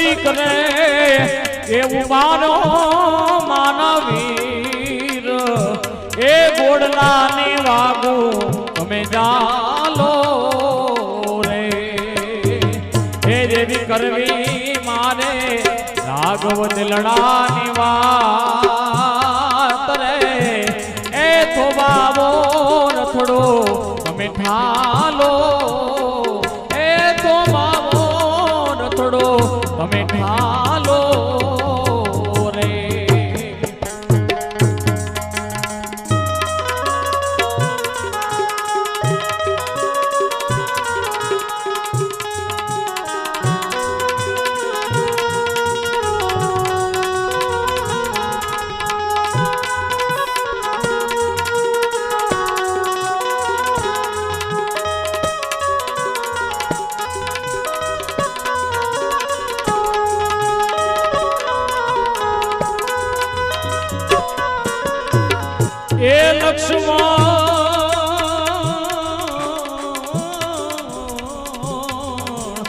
કદી કરે એવું માનો માનવીર એ ગોડલાની વાગુ તમે જાલો રે એ દેવી કરવી મારે રાઘવ દિલડાની વાત રે એ થોબાવો રથડો તમે ઠાલો એ થોબાવો રથડો તમે ઠાલો રે એ લક્ષ્મણ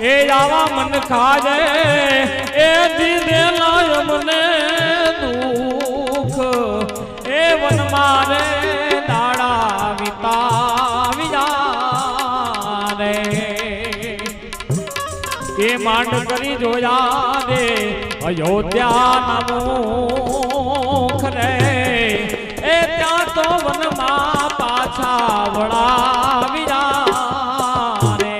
એ આવા મન ખાજે એ દીધે લાય મને દુઃખ એ વન મારે દાડા વિતાવ્યા રે એ માંડ કરી જોયા દે અયોધ્યા મુખ રે એ ત્યાં તો વનમાં પાછા વળાવ્યા રે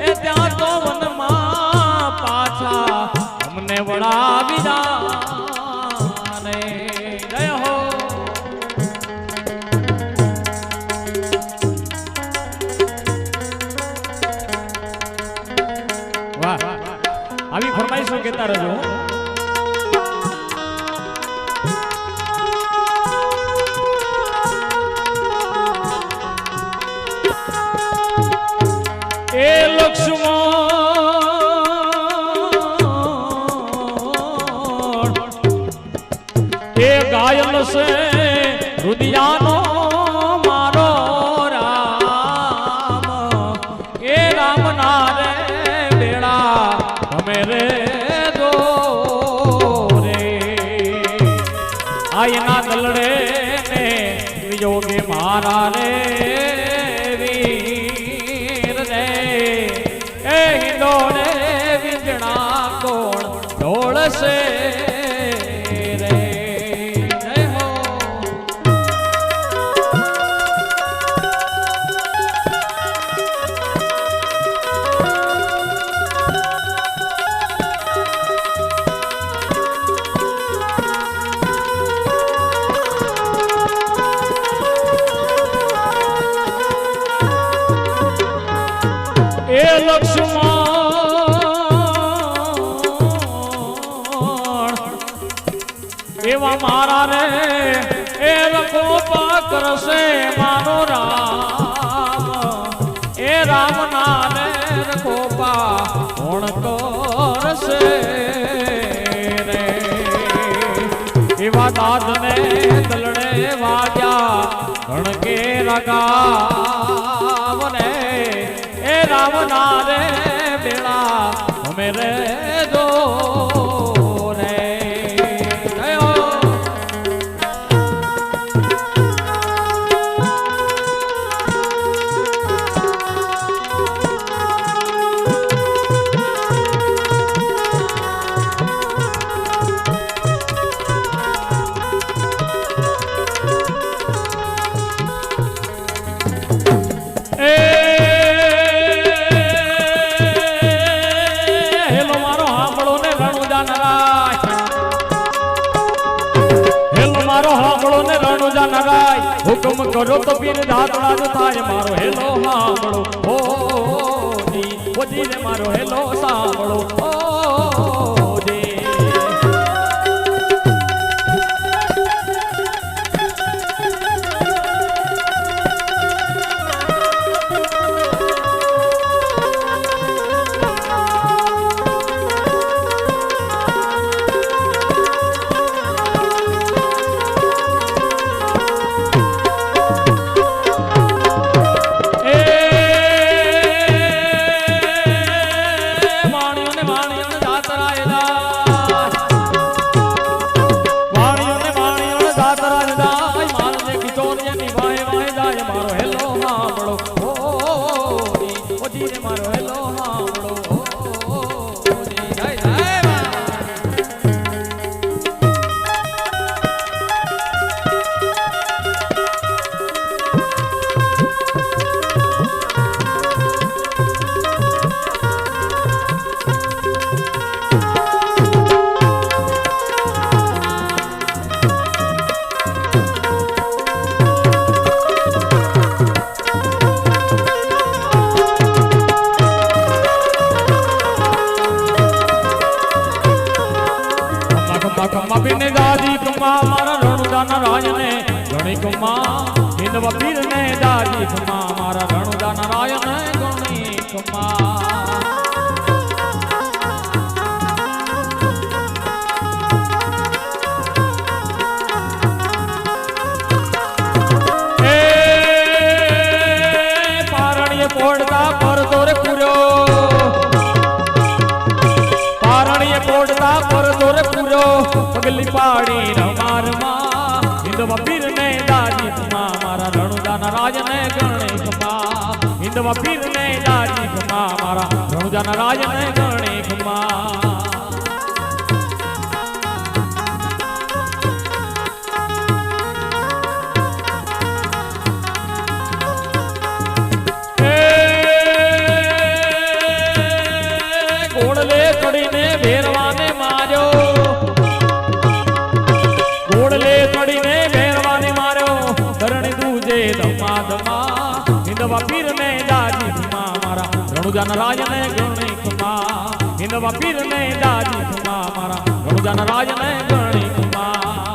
એ ત્યાં તો વનમાં પાછા અમને વળાવ્યા રે જય હો વાહ આવી ફરમાઈશો કહેતા રહેજો એ લક્ષ્મણ એ ગાયન છે રુદિયાનો મારો રામ એ રામ ના રે બેડા તમે રે દો રે આયના દલડે ને યોગે મારા રે ઢોળશે રે જય હો એ લક્ષ્મણ એવા મારા રે એ રખોપા કરશે મારો રામ એ રામ ના રે રખોપા કોણ કરશે રે એવા દાદ ને દલડે વાગ્યા ગણકે રગાવ રે એ રામ ના રે બેડા તમે રે દો હુકમ કરો તો પીર દાતડા જ થાય મારો હેલો સાંભળો ઓ જી રે મારો હેલો સાંભળો ઓ જી હિંદવા પીર ને દાજી ખમા મારા રણુજા નારાયણ ગણી ખમા પોડતા પરતો રે પૂર્યો પારણીએ પોડતા પરતો રે પૂર્યો પગલી પાડી રમારમાં હિંદવા પીર ને દાજી ખમા મારા રણુજા નારાજ ને ગણે ખમા હિંદવા પીર ને દાજી ખમા મારા રણુજા નારાજ ને ગણે ખમા ભેરવાને માર્યો ઘોડલે ચડીને ભેરવાને માર્યો ધરણી દૂજે ધમા ધમા હિંદવા પીર ને દાજી ખમા મારા રણુજા નારાજ ને ગણી ખમા હિંદવા પીર ને દાજી ખમા મારા રણુજા નારાજ ને ગણી ખમા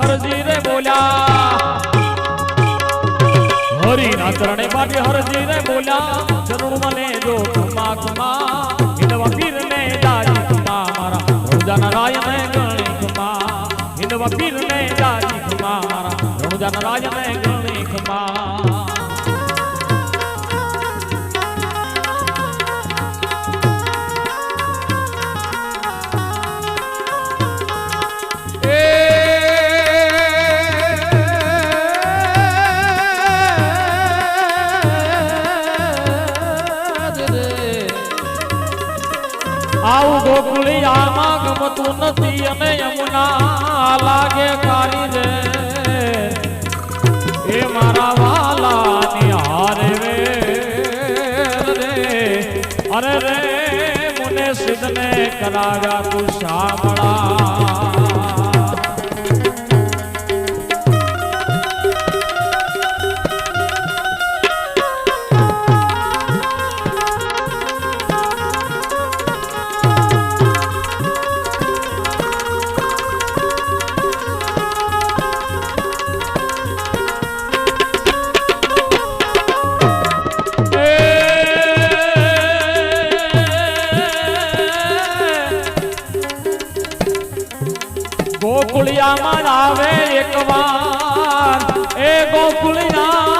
હરજી રે બોલ્યા હરી ના ચરણે પાટી હરજી રે બોલ્યા ચરણ મને જો ખમા ખમા હિંદવા પીર ને દાજી ખમા મારા રણુજા નારાયણ ગણી ખમા હિંદવા પીર ને દાજી ખમા મારા રણુજા નારાયણ ગણી ખમા આવું ગોકુળિયામાં ગમતું નથી અને યમુના લાગે કારી રે એ મારા વાલાની હારે રે અરે રે મુને સિદ્ધને કરાવ્યા તું શામળા ગોકુળિયામાં આવે એક વાર એ ગોકુળિયા